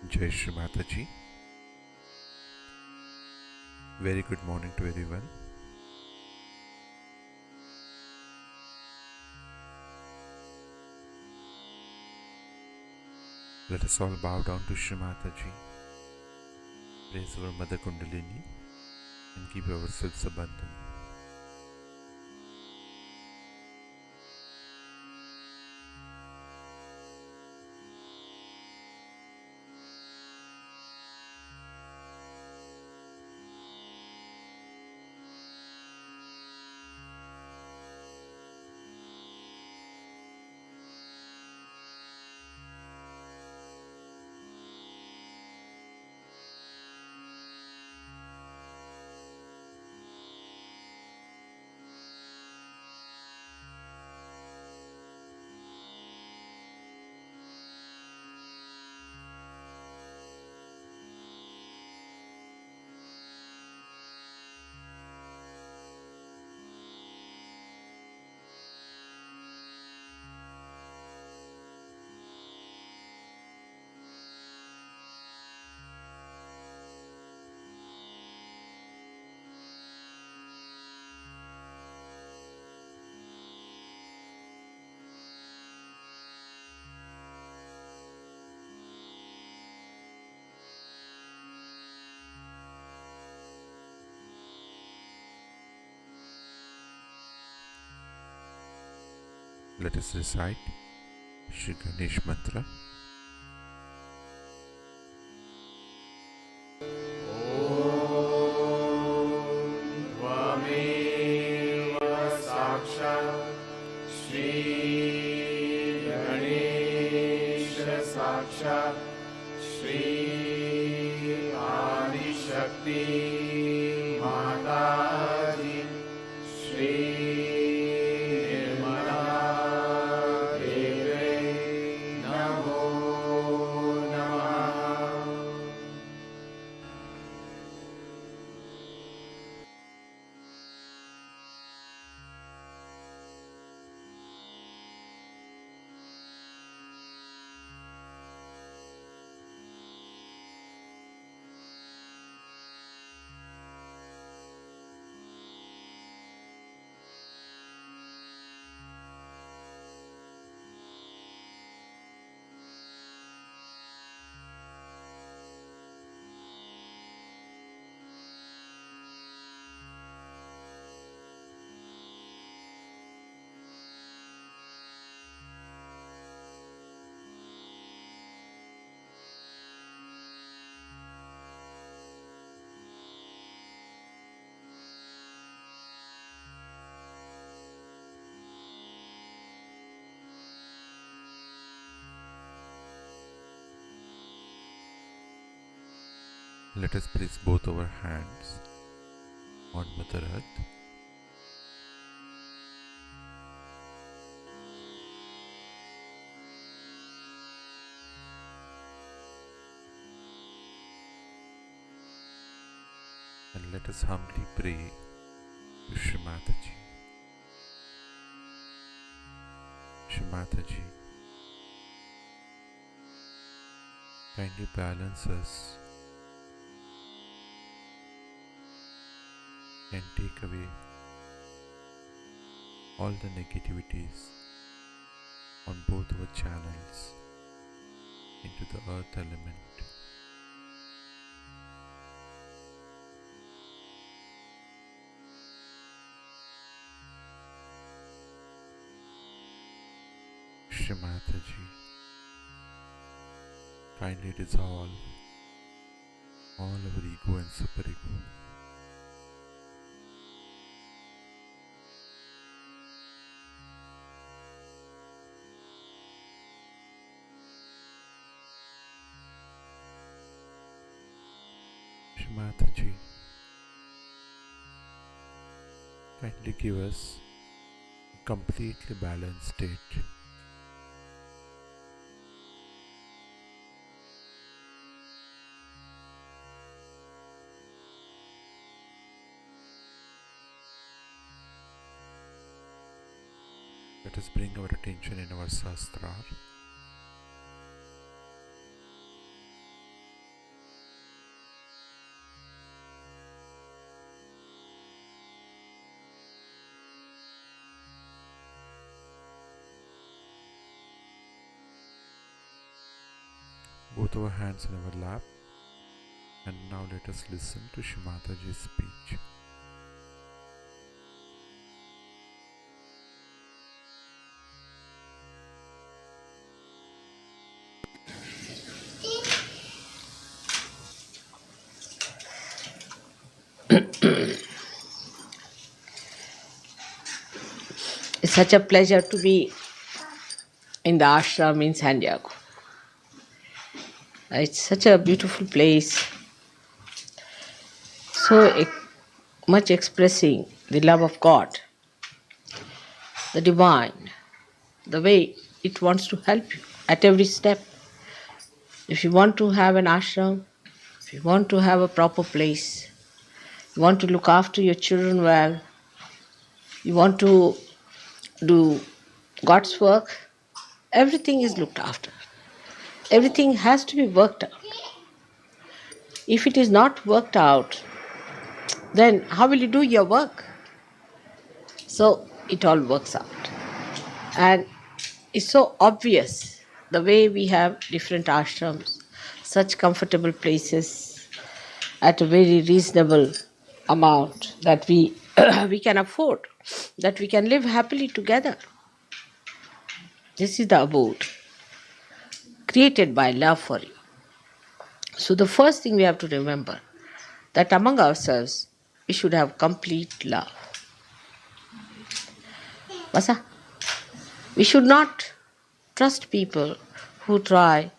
Jai Shri Mataji. Very good morning to everyone. Let us all bow down to Shri Mataji, praise our Mother Kundalini, and keep ourselves abundant. Let us recite Shri Ganesh Mantra. त्वमेव साक्षात् श्री गणेश साक्षात् श्री आदिशक्ति माताजी श्री निर्मला देवे नमो नमः। Let us place both our hands on Mother Earth. And let us humbly pray to Shri Mataji. Shri Mataji, kindly balance us and take away all the negativities on both our channels into the earth element. Shri Mataji, kindly dissolve all our ego and superego. Shri Mataji, kindly give us a completely balanced state. Let us bring our attention in our Sahasrara. both our hands in our lap, and now let us listen to Shri Mataji's speech. It's such a pleasure to be in the ashram in San Diego. It's such a beautiful place, so much expressing the love of God, the divine, the way it wants to help you at every step. If you want to have an ashram, if you want to have a proper place, you want to look after your children well, you want to do God's work, everything is looked after. Everything has to be worked out. If it is not worked out, then how will you do your work? So it all works out. And it's so obvious the way we have different ashrams, such comfortable places at a very reasonable amount that we we can afford, that we can live happily together. This is the abode created by love for you. So the first thing we have to remember, that among ourselves we should have complete love. Vasa? We should not trust people who try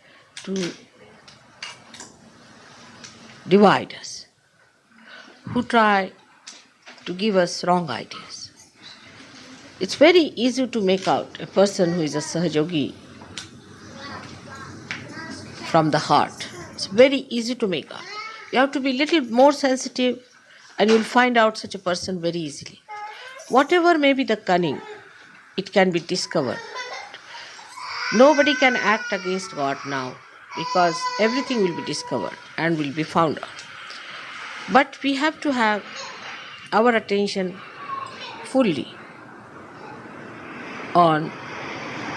to divide us, who try to give us wrong ideas. It's very easy to make out a person who is a Sahajogi from the heart. It's very easy to make out. You have to be a little more sensitive and you'll find out such a person very easily. Whatever may be the cunning, it can be discovered. Nobody can act against God now because everything will be discovered and will be found out. But we have to have our attention fully on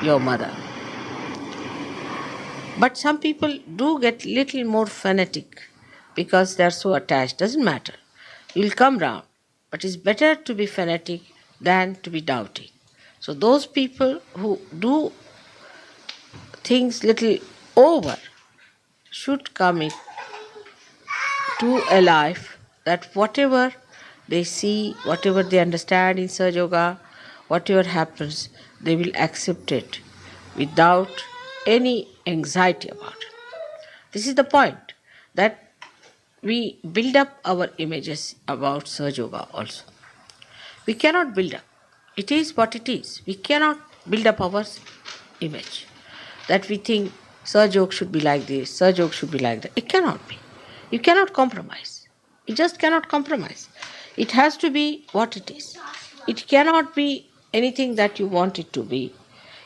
your mother. But some people do get little more fanatic because they are so attached. Doesn't matter. You'll come round. But it's better to be fanatic than to be doubting. So those people who do things little over should commit to a life that whatever they see, whatever they understand in Sahaja Yoga, whatever happens, they will accept it without any anxiety about it. This is the point, that we build up our images about Sahaja Yoga also. We cannot build up. It is what it is. We cannot build up our image. That we think Sahaja Yoga should be like this, Sahaja Yoga should be like that. It cannot be. You cannot compromise. You just cannot compromise. It has to be what it is. It cannot be anything that you want it to be.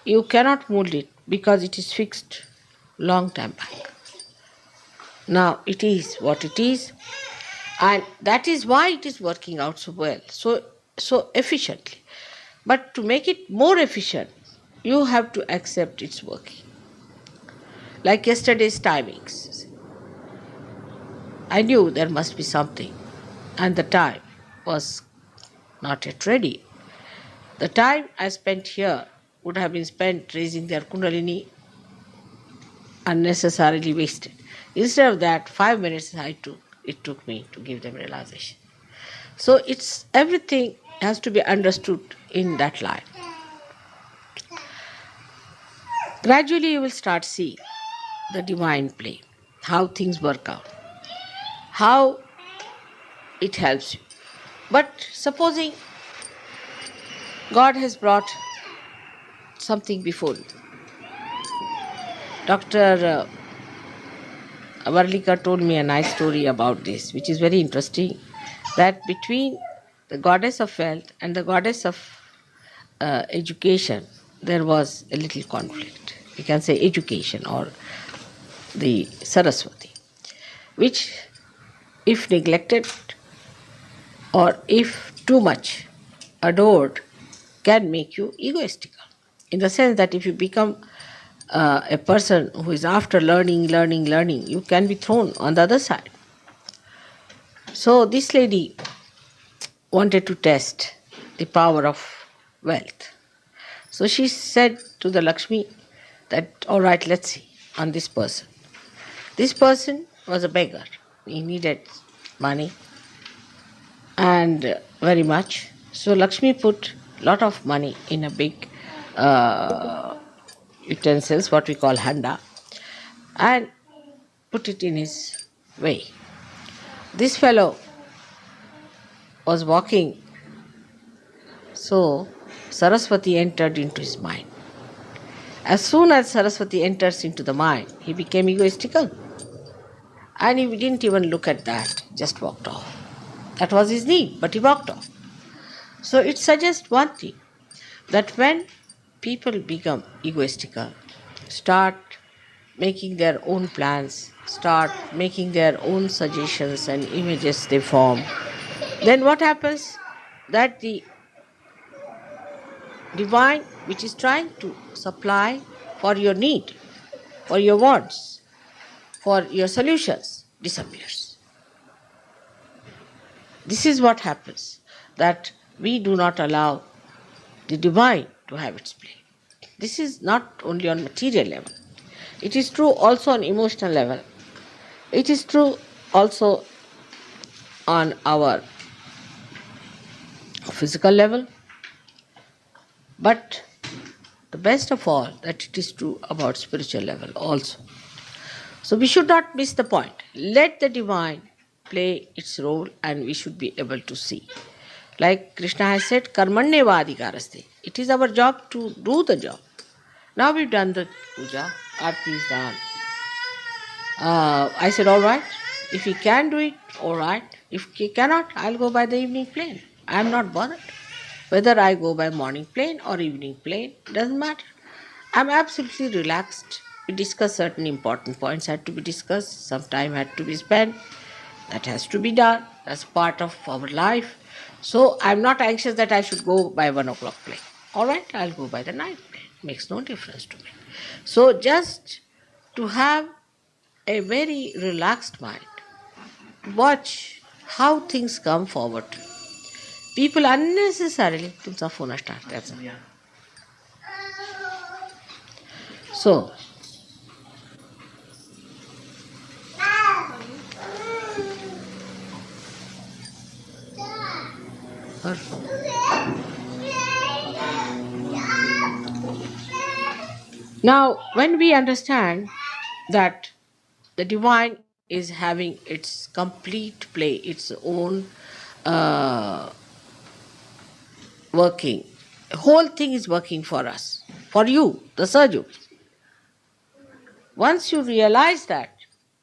You cannot mold it because it is fixed long time back. Now it is what it is, and that is why it is working out so well, so efficiently. But to make it more efficient, you have to accept its working. Like yesterday's timings. I knew there must be something, and the time was not yet ready. The time I spent here would have been spent raising their Kundalini, unnecessarily wasted. Instead of that, 5 minutes it took me to give them realization. So it's everything has to be understood in that light. Gradually you will start seeing the divine play, how things work out, how it helps you. But supposing God has brought something before you. Dr. Varlika told me a nice story about this, which is very interesting, that between the goddess of wealth and the goddess of education, there was a little conflict. We can say education or the Saraswati, which if neglected or if too much adored can make you egoistical. In the sense that if you become a person who is after learning, you can be thrown on the other side. So this lady wanted to test the power of wealth. So she said to the Lakshmi that, all right, let's see on this person. This person was a beggar. He needed money and very much. So Lakshmi put lot of money in a big utensils, what we call handa, and put it in his way. This fellow was walking, so Saraswati entered into his mind. As soon as Saraswati enters into the mind, he became egoistical. And he didn't even look at that, just walked off. That was his need, but he walked off. So it suggests one thing, that when people become egoistical, start making their own plans, start making their own suggestions and images they form, then what happens? That the divine, which is trying to supply for your need, for your wants, for your solutions, disappears. This is what happens, that we do not allow the divine to have its play. This is not only on material level. It is true also on emotional level. It is true also on our physical level. But the best of all, that it is true about spiritual level also. So we should not miss the point. Let the divine play its role and we should be able to see. Like Krishna has said, karmanye vadikaraste. It is our job to do the job. Now we've done the puja, aarti is done. I said, all right, if he can do it, all right. If he cannot, I'll go by the evening plane. I'm not bothered. Whether I go by morning plane or evening plane, doesn't matter. I'm absolutely relaxed. We discuss certain important points had to be discussed, some time had to be spent. That has to be done. That's part of our life. So I'm not anxious that I should go by 1 o'clock plane. All right, I'll go by the night plane. Makes no difference to me. So just to have a very relaxed mind, watch how things come forward. People unnecessarily, तुमचा phone start त्याचा. So, now when we understand that the divine is having its complete play, its own working, the whole thing is working for us, for you, the Saju. Once you realize that,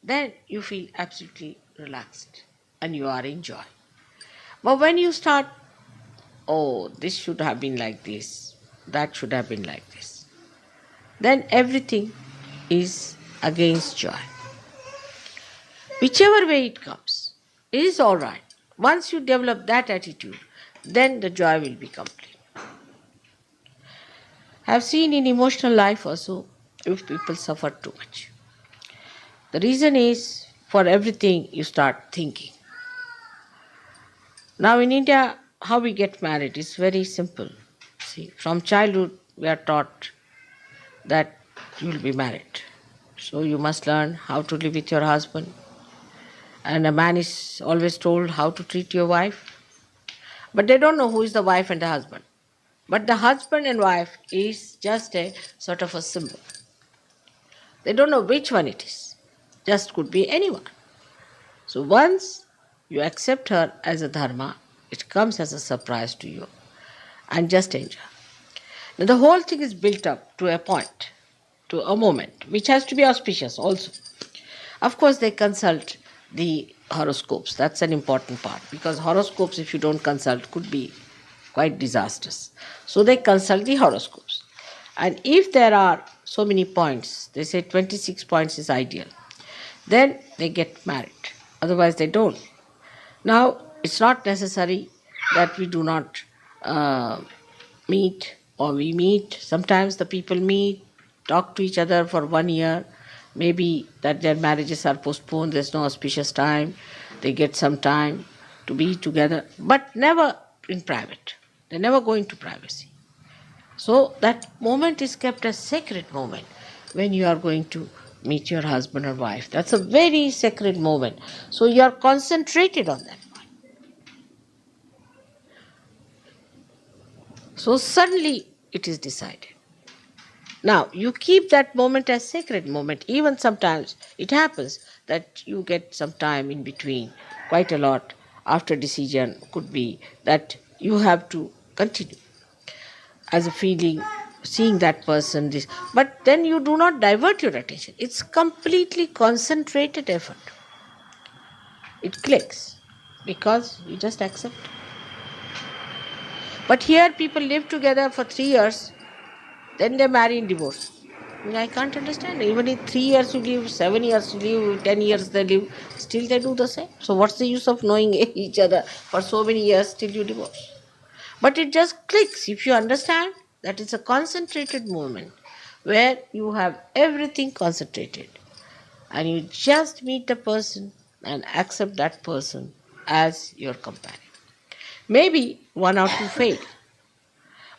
then you feel absolutely relaxed and you are in joy. But when you start, oh, this should have been like this, that should have been like this, then everything is against joy. Whichever way it comes, it is all right. Once you develop that attitude, then the joy will be complete. I have seen in emotional life also, if people suffer too much. The reason is, for everything you start thinking. Now in India, how we get married is very simple. See, from childhood we are taught that you will be married. So you must learn how to live with your husband. And a man is always told how to treat your wife. But they don't know who is the wife and the husband. But the husband and wife is just a sort of a symbol. They don't know which one it is. Just could be anyone. So once you accept her as a dharma, it comes as a surprise to you. And just enjoy. Now the whole thing is built up to a point, to a moment, which has to be auspicious also. Of course, they consult the horoscopes. That's an important part, because horoscopes, if you don't consult, could be quite disastrous. So they consult the horoscopes. And if there are so many points, they say 26 points is ideal, then they get married. Otherwise, they don't. Now, it's not necessary that we do not meet, or we meet. Sometimes the people meet, talk to each other for 1 year, maybe that their marriages are postponed, there's no auspicious time, they get some time to be together, but never in private. They never go into privacy. So that moment is kept as sacred moment when you are going to meet your husband or wife. That's a very sacred moment. So you are concentrated on that point. So suddenly it is decided. Now you keep that moment as sacred moment. Even sometimes it happens that you get some time in between, quite a lot after decision could be that you have to continue as a feeling, seeing that person, this, but then you do not divert your attention. It's completely concentrated effort. It clicks because you just accept. But here people live together for 3 years, then they marry and divorce. I can't understand. Even in 3 years you live, 7 years you live, 10 years they live, still they do the same. So what's the use of knowing each other for so many years till you divorce? But it just clicks if you understand that it's a concentrated moment where you have everything concentrated and you just meet the person and accept that person as your companion. Maybe one or two fail,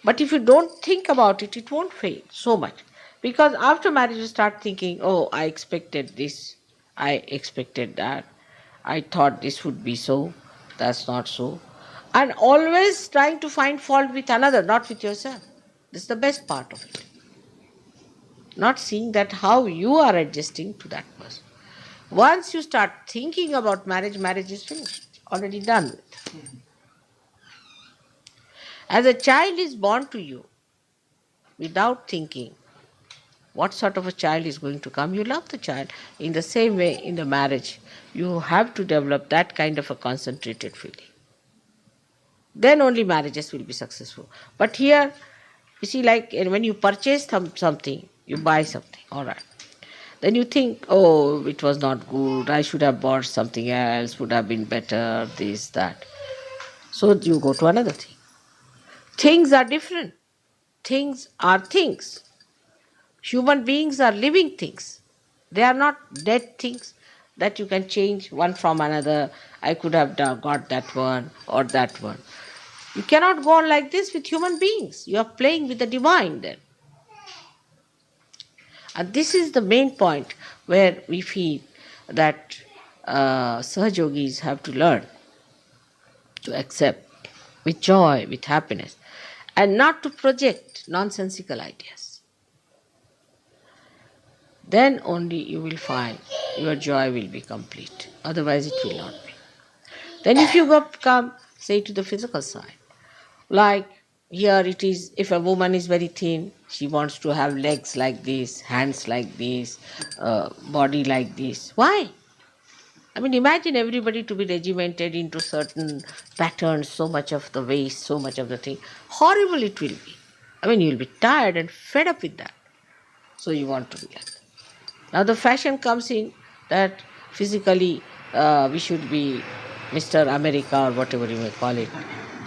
but if you don't think about it, it won't fail so much. Because after marriage, you start thinking, oh, I expected this, I expected that, I thought this would be so, that's not so. And always trying to find fault with another, not with yourself. This is the best part of it. Not seeing that how you are adjusting to that person. Once you start thinking about marriage, marriage is finished, already done with. As a child is born to you, without thinking what sort of a child is going to come, you love the child. In the same way, in the marriage, you have to develop that kind of a concentrated feeling. Then only marriages will be successful. But here, you see, like when you purchase something, you buy something, all right. Then you think, oh, it was not good, I should have bought something else, would have been better, this, that. So you go to another thing. Things are different. Things are things. Human beings are living things. They are not dead things that you can change one from another. I could have got that one or that one. You cannot go on like this with human beings. You are playing with the divine then. And this is the main point where we feel that Sahaja Yogis have to learn to accept with joy, with happiness, and not to project nonsensical ideas. Then only you will find your joy will be complete. Otherwise it will not be. Then if you come, say, to the physical side, like here it is, if a woman is very thin, she wants to have legs like this, hands like this, body like this. Why? I mean, imagine everybody to be regimented into certain patterns, so much of the waist, so much of the thing. Horrible it will be. I mean, you'll be tired and fed up with that. So you want to be like that. Now the fashion comes in that physically we should be Mr. America or whatever you may call it.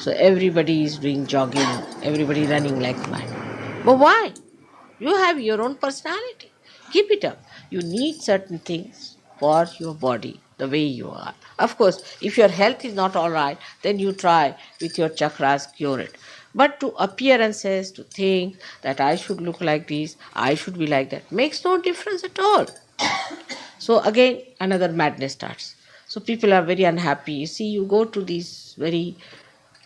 So everybody is doing jogging, everybody running like mad. But why? You have your own personality. Keep it up. You need certain things for your body, the way you are. Of course, if your health is not all right, then you try with your chakras, cure it. But to appearances, to think that I should look like this, I should be like that, makes no difference at all. So again, another madness starts. So people are very unhappy. You see, you go to these very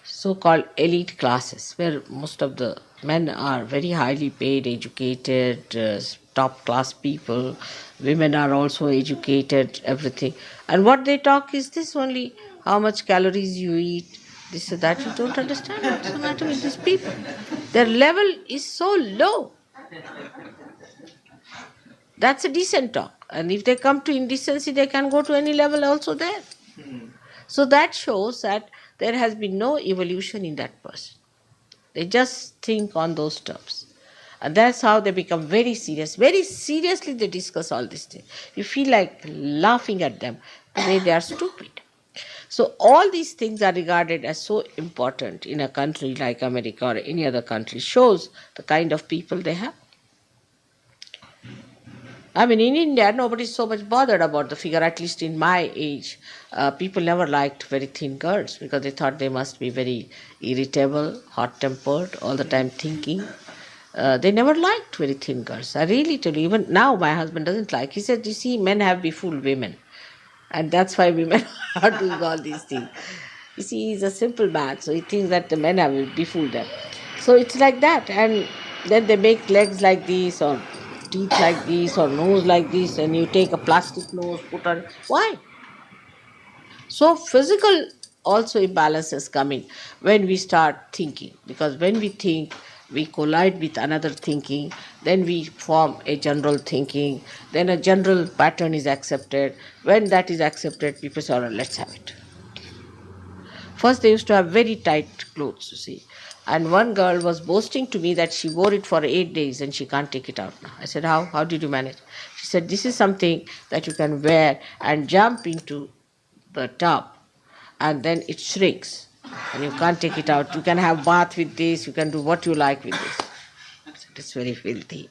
so-called elite classes where most of the men are very highly paid, educated, top-class people. Women are also educated, everything. And what they talk is this only, how much calories you eat, this or that. You don't understand what's the matter with these people. Their level is so low. That's a decent talk. And if they come to indecency, they can go to any level also there. So that shows that there has been no evolution in that person. They just think on those terms. And that's how they become very serious. Very seriously they discuss all these things. You feel like laughing at them the way they are stupid. So all these things are regarded as so important in a country like America or any other country. Shows the kind of people they have. I mean, in India, nobody's so much bothered about the figure, at least in my age. People never liked very thin girls because they thought they must be very irritable, hot tempered, all the time thinking. They never liked very thin girls. I really tell you, even now my husband doesn't like. He said, you see, men have befooled women. And that's why women are doing all these things. You see, he's a simple man, so he thinks that the men have befooled them. So it's like that. And then they make legs like this, or teeth like this, or nose like this, and you take a plastic nose, put on. Why? So physical also imbalances come in when we start thinking, because when we think, we collide with another thinking, then we form a general thinking, then a general pattern is accepted. When that is accepted, people say, all right, let's have it. First, they used to have very tight clothes, you see. And one girl was boasting to me that she wore it for 8 days and she can't take it out now. I said, how? How did you manage? She said, this is something that you can wear and jump into the tub, and then it shrinks and you can't take it out. You can have bath with this, you can do what you like with this. I said, it's very filthy.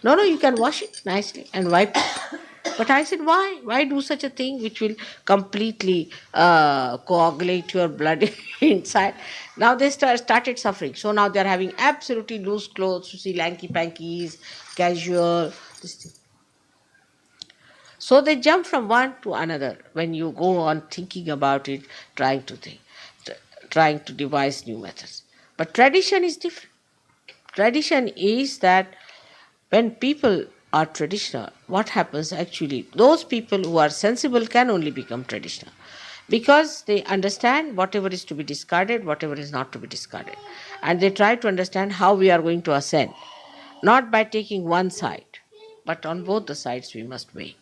No, you can wash it nicely and wipe it. But I said, why? Why do such a thing which will completely coagulate your blood inside? Now they started suffering. So now they're having absolutely loose clothes, you see, lanky pankies, casual, this thing. So they jump from one to another when you go on thinking about it, trying to think, trying to devise new methods. But tradition is different. Tradition is that when people are traditional, what happens actually? Those people who are sensible can only become traditional because they understand whatever is to be discarded, whatever is not to be discarded. And they try to understand how we are going to ascend, not by taking one side, but on both the sides we must weigh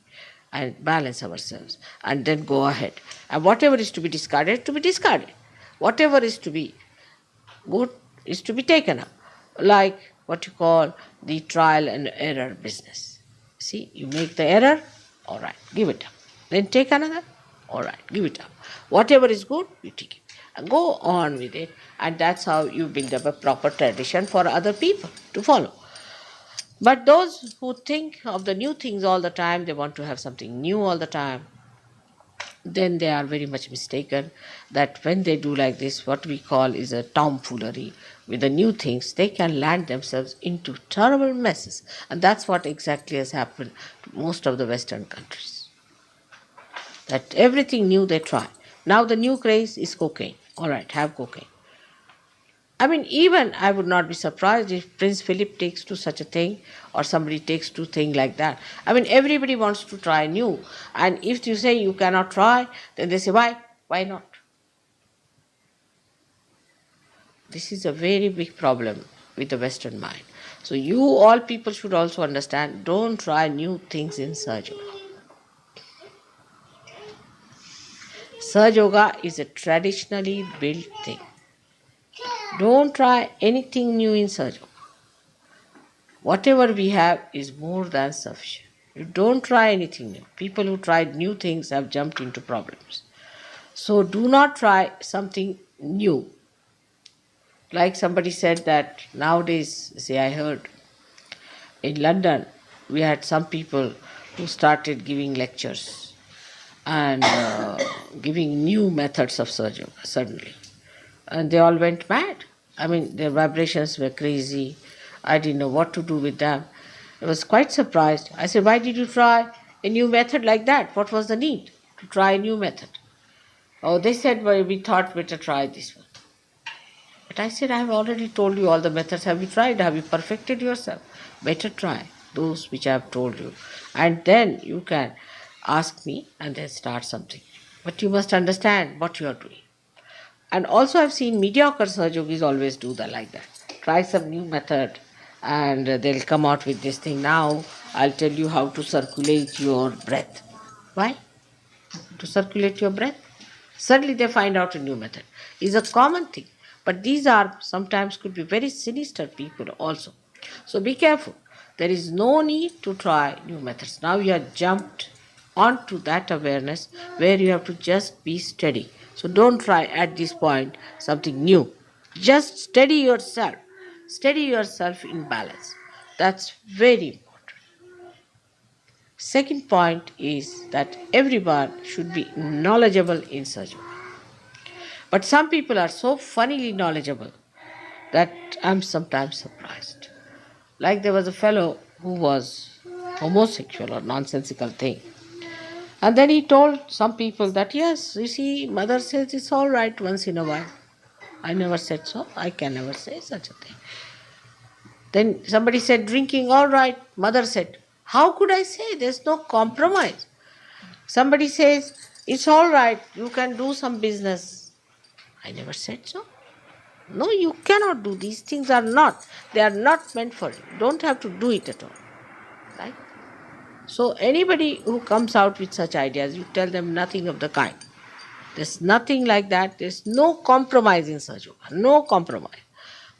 and balance ourselves and then go ahead. And whatever is to be discarded, to be discarded. Whatever is to be good is to be taken up, like what you call the trial and error business. See, you make the error, all right, give it up. Then take another, all right, give it up. Whatever is good, you take it. And go on with it, and that's how you build up a proper tradition for other people to follow. But those who think of the new things all the time, they want to have something new all the time, then they are very much mistaken that when they do like this, what we call is a tomfoolery with the new things, they can land themselves into terrible messes. And that's what exactly has happened to most of the Western countries. That everything new they try. Now the new craze is cocaine. All right, have cocaine. I mean, even I would not be surprised if Prince Philip takes to such a thing or somebody takes to thing like that. I mean, everybody wants to try new. And if you say you cannot try, then they say, why? Why not? This is a very big problem with the Western mind. So you all people should also understand, don't try new things in Sahaja Yoga. Sahaja Yoga is a traditionally built thing. Don't try anything new in Sahaja Yoga. Whatever we have is more than sufficient. You don't try anything new. People who tried new things have jumped into problems. So do not try something new. Like somebody said that nowadays, say I heard in London, we had some people who started giving lectures and giving new methods of surgery suddenly. And they all went mad. I mean, their vibrations were crazy. I didn't know what to do with them. I was quite surprised. I said, why did you try a new method like that? What was the need to try a new method? Oh, they said, well, we thought better try this one. But I said, I have already told you all the methods. Have you tried? Have you perfected yourself? Better try those which I have told you. And then you can ask me and then start something. But you must understand what you are doing. And also I've seen mediocre Sahaja Yogis always do that like that. Try some new method and they'll come out with this thing. Now I'll tell you how to circulate your breath. Why? To circulate your breath. Suddenly they find out a new method. It's a common thing. But these are sometimes could be very sinister people also. So be careful. There is no need to try new methods. Now you have jumped onto that awareness where you have to just be steady. So don't try at this point something new. Just steady yourself. Steady yourself in balance. That's very important. Second point is that everyone should be knowledgeable in Sahaja. But some people are so funnily knowledgeable that I'm sometimes surprised. Like there was a fellow who was homosexual or nonsensical thing. And then he told some people that yes, you see, mother says it's all right once in a while. I never said so. I can never say such a thing. Then somebody said drinking, all right. Mother said, how could I say? There's no compromise. Somebody says, it's all right, you can do some business. I never said so. No, you cannot do. These things are not. They are not meant for you. Don't have to do it at all. Right? So anybody who comes out with such ideas, you tell them nothing of the kind. There's nothing like that. There's no compromise in Sahaja Yoga. No compromise.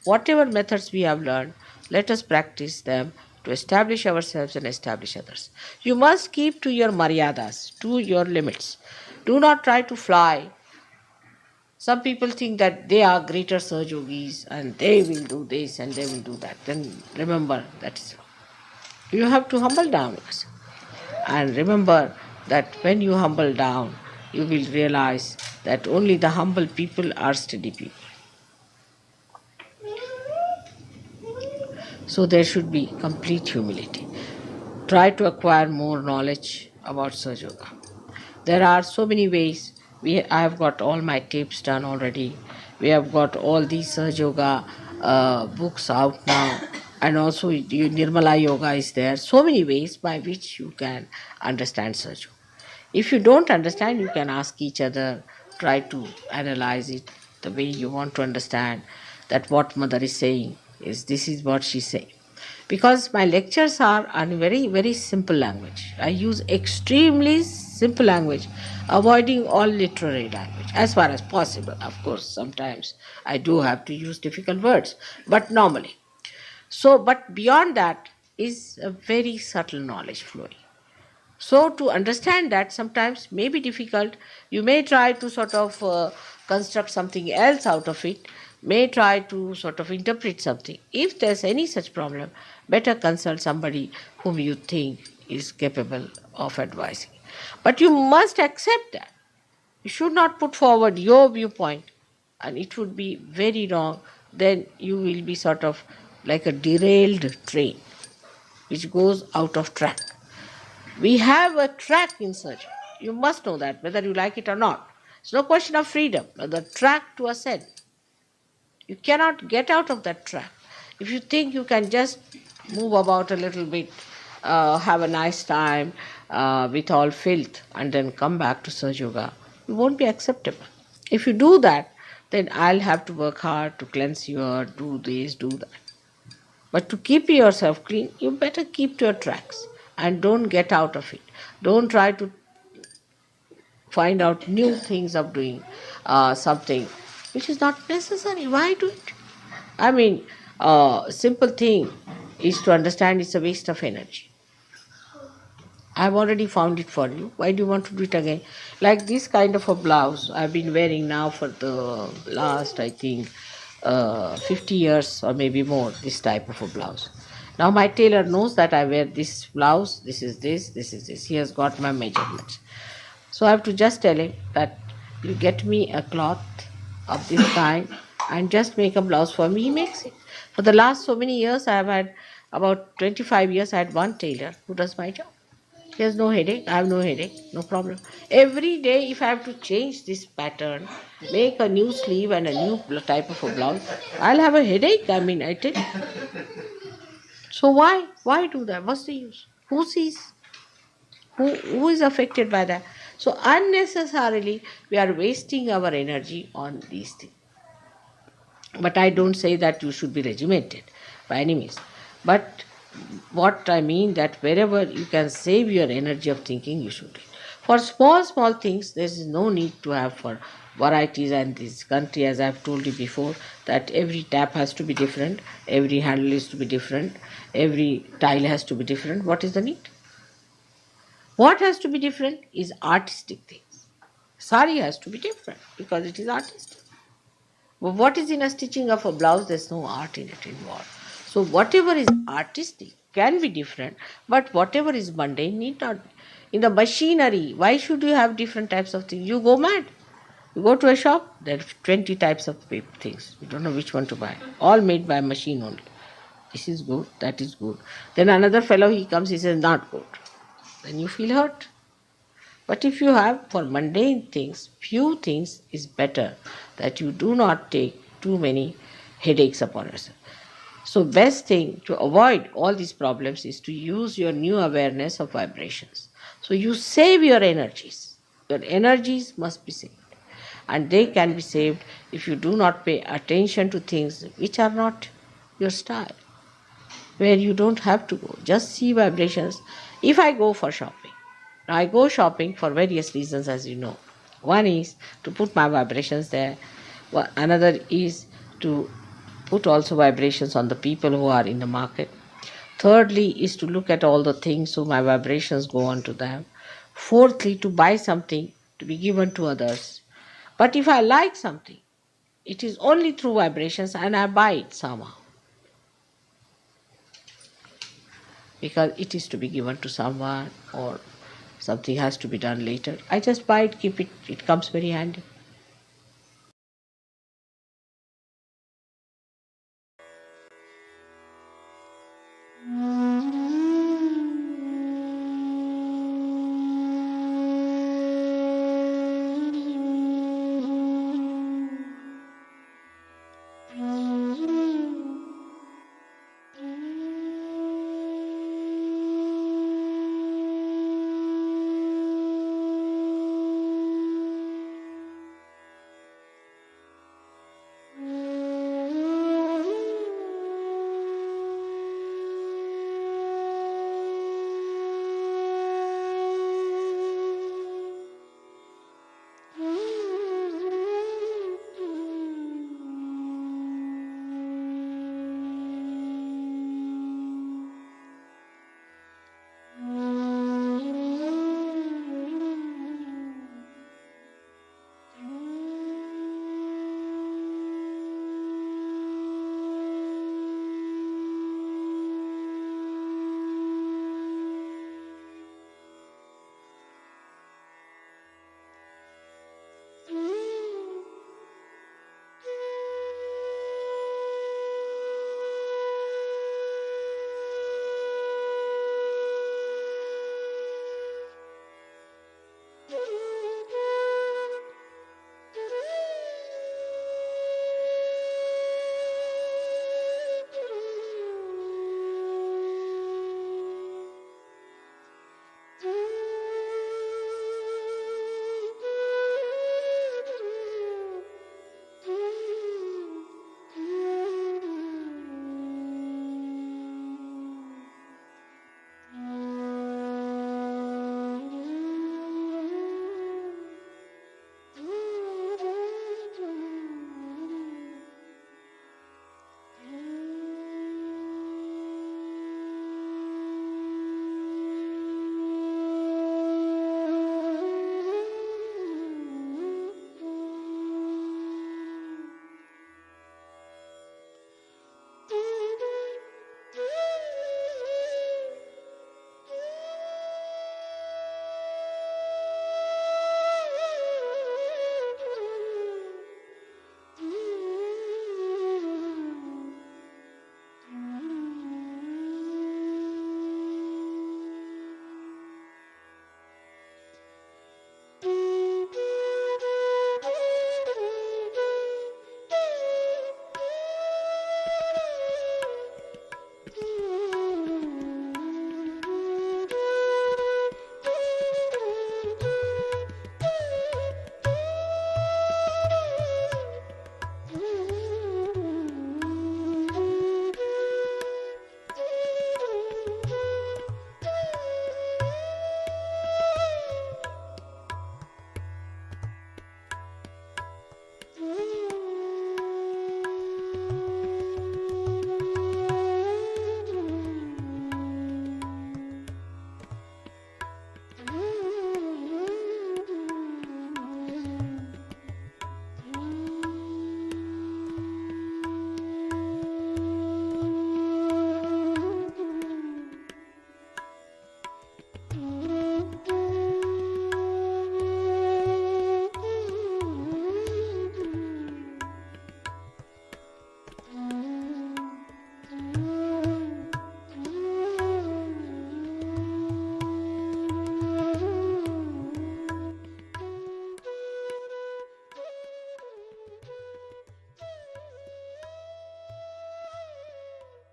Whatever methods we have learned, let us practice them to establish ourselves and establish others. You must keep to your maryadas, to your limits. Do not try to fly. Some people think that they are greater Sahaja Yogis and they will do this and they will do that. Then remember that is wrong. You have to humble down yourself. And remember that when you humble down, you will realize that only the humble people are steady people. So there should be complete humility. Try to acquire more knowledge about Sahaja Yoga. There are so many ways. I have got all my tapes done already. We have got all these Sahaja Yoga books out now. And also Nirmala Yoga is there. So many ways by which you can understand Sahaja Yoga. If you don't understand, you can ask each other, try to analyze it the way you want to understand that what mother is saying is this is what she's saying. Because my lectures are in very, very simple language. I use extremely simple language, avoiding all literary language as far as possible. Of course, sometimes I do have to use difficult words, but normally. So, but beyond that is a very subtle knowledge flowing. So, to understand that sometimes may be difficult, you may try to sort of construct something else out of it, may try to sort of interpret something. If there's any such problem, better consult somebody whom you think is capable of advising. But you must accept that. You should not put forward your viewpoint, and it would be very wrong. Then you will be sort of like a derailed train which goes out of track. We have a track in search. You must know that, whether you like it or not. It's no question of freedom, but the track to ascend. You cannot get out of that track. If you think you can just move about a little bit, have a nice time with all filth, and then come back to Sahaja Yoga, it won't be acceptable. If you do that, then I'll have to work hard to cleanse you or do this, do that. But to keep yourself clean, you better keep to your tracks and don't get out of it. Don't try to find out new things of doing something which is not necessary. Why do it? I mean, simple thing is to understand it's a waste of energy. I've already found it for you. Why do you want to do it again? Like this kind of a blouse I've been wearing now for the last, I think, 50 years or maybe more, this type of a blouse. Now my tailor knows that I wear this blouse, this is this, this is this. He has got my measurements. So I have to just tell him that you get me a cloth of this kind and just make a blouse for me. He makes it. For the last so many years, I have had about 25 years, I had one tailor who does my job. He has no headache, I have no headache, no problem. Every day, if I have to change this pattern, make a new sleeve and a new type of a blouse, I'll have a headache. I mean, I tell you. So why? Why do that? What's the use? Who sees? Who is affected by that? So unnecessarily, we are wasting our energy on these things. But I don't say that you should be regimented by any means. But what I mean that wherever you can save your energy of thinking, you should do it. For small things, there is no need to have for varieties. And this country, as I've told you before, that every tap has to be different, every handle is to be different, every tile has to be different. What is the need? What has to be different is artistic things. Sari has to be different because it is artistic. But what is in a stitching of a blouse? There's no art in it involved. So whatever is artistic, can be different, but whatever is mundane need not. In the machinery, why should you have different types of things? You go mad. You go to a shop, there are 20 types of things. You don't know which one to buy. All made by machine only. This is good, that is good. Then another fellow, he comes, he says, not good. Then you feel hurt. But if you have for mundane things, few things is better, that you do not take too many headaches upon yourself. So best thing to avoid all these problems is to use your new awareness of vibrations. So you save your energies. Your energies must be saved. And they can be saved if you do not pay attention to things which are not your style, where you don't have to go. Just see vibrations. If I go for shopping, now I go shopping for various reasons, as you know. One is to put my vibrations there. Another is to put also vibrations on the people who are in the market. Thirdly is to look at all the things so my vibrations go on to them. Fourthly, to buy something to be given to others. But if I like something, it is only through vibrations and I buy it somehow. Because it is to be given to someone or something has to be done later. I just buy it, keep it, it comes very handy.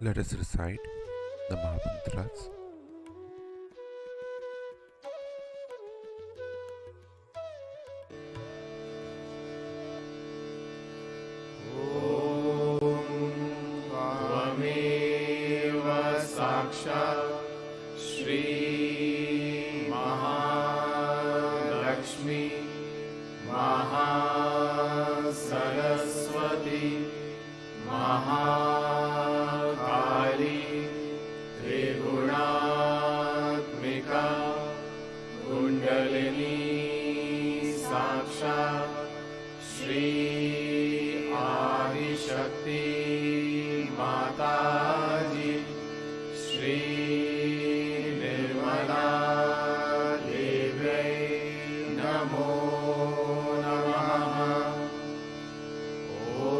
Let us recite the Mahamantras. त्वमेव साक्षात् श्री महालक्ष्मी महासरस्वती महाकाली त्रिगुणात्मिका कुण्डलिनी साक्षात् श्री आदिशक्ति माताजी श्री निर्मला देव्यै नमो नमः। ॐ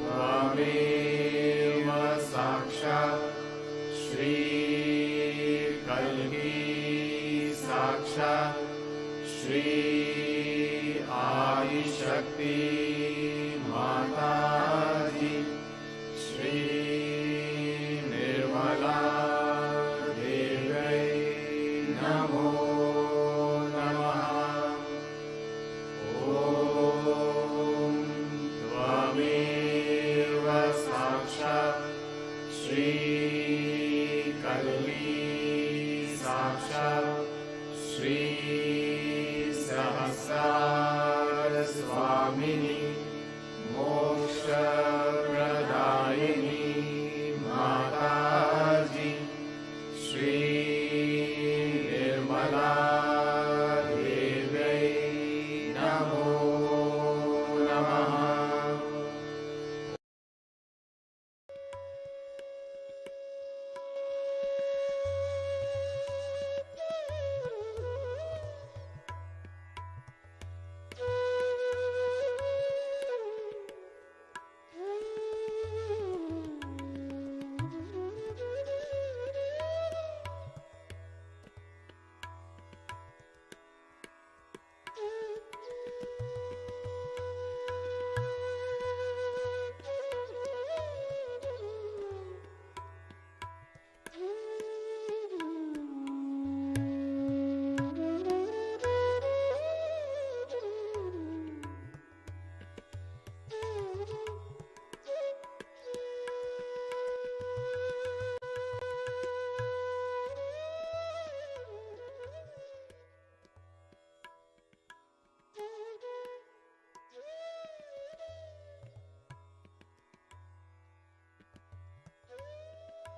त्वमेव साक्षात् श्री कल्की साक्षात् श्री आदिशक्ति माताजी श्री निर्मला देव्यै नमो नमः। ॐ त्वमेव साक्षात् श्री कल्की साक्षात् श्री सहस्रार स्वामिनी मोक्षप्रदायिनी माताजी श्री निर्मला देव्यै नमो नमः।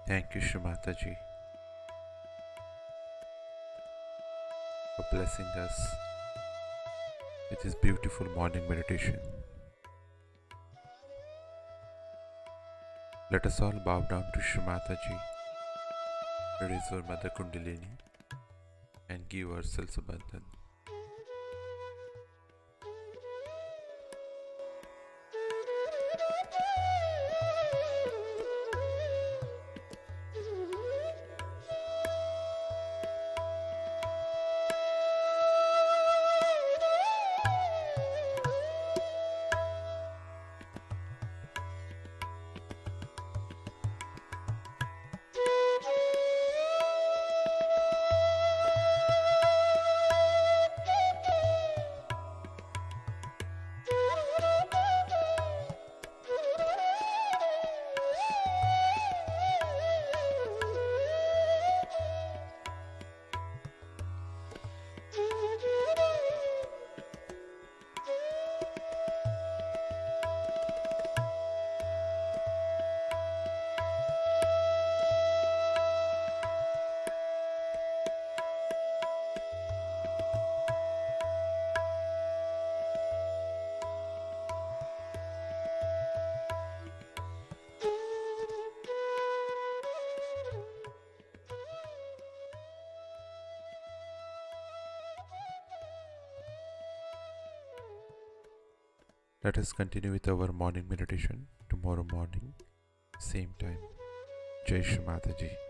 Thank you, Shri Mataji, for blessing us with this beautiful morning meditation. Let us all bow down to Shri Mataji, raise our Mother Kundalini, and give ourselves a bandhan. Let us continue with our morning meditation tomorrow morning, same time. Jai Shri Mataji.